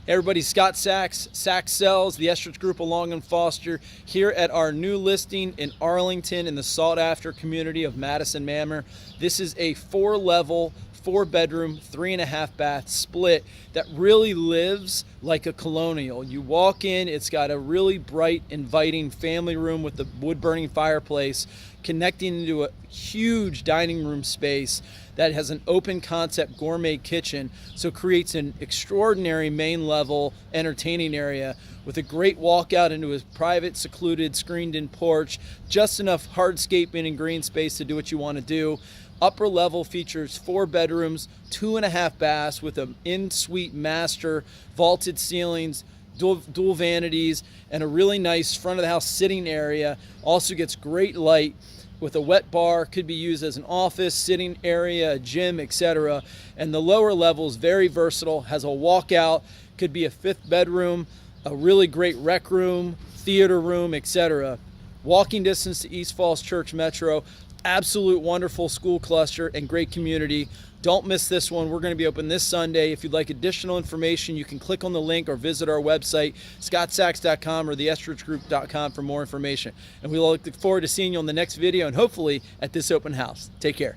Hey everybody, Scott Sachs, Sachs Sells, the Estridge Group along in Foster, here at our new listing in Arlington in the sought-after community of Madison Manor. This is a 4-level, 4-bedroom, 3.5-bath split that really lives like a colonial. You walk in, it's got a really bright, inviting family room with the wood-burning fireplace connecting into a huge dining room space that has an open concept gourmet kitchen, so creates an extraordinary main level entertaining area with a great walkout into a private, secluded, screened in porch, just enough hardscaping and green space to do what you want to do. Upper level features 4 bedrooms, 2.5 baths with an in-suite master, vaulted ceilings, dual vanities, and a really nice front of the house sitting area. Also gets great light with a wet bar, could be used as an office, sitting area, a gym, etc. And the lower level is very versatile, has a walkout, could be a 5th bedroom, a really great rec room, theater room, etc. Walking distance to East Falls Church Metro. Absolute wonderful school cluster and great community. Don't miss this one. We're going to be open this Sunday. If you'd like additional information, you can click on the link or visit our website, scottsachs.com or theestridgegroup.com for more information. And we look forward to seeing you on the next video and hopefully at this open house. Take care.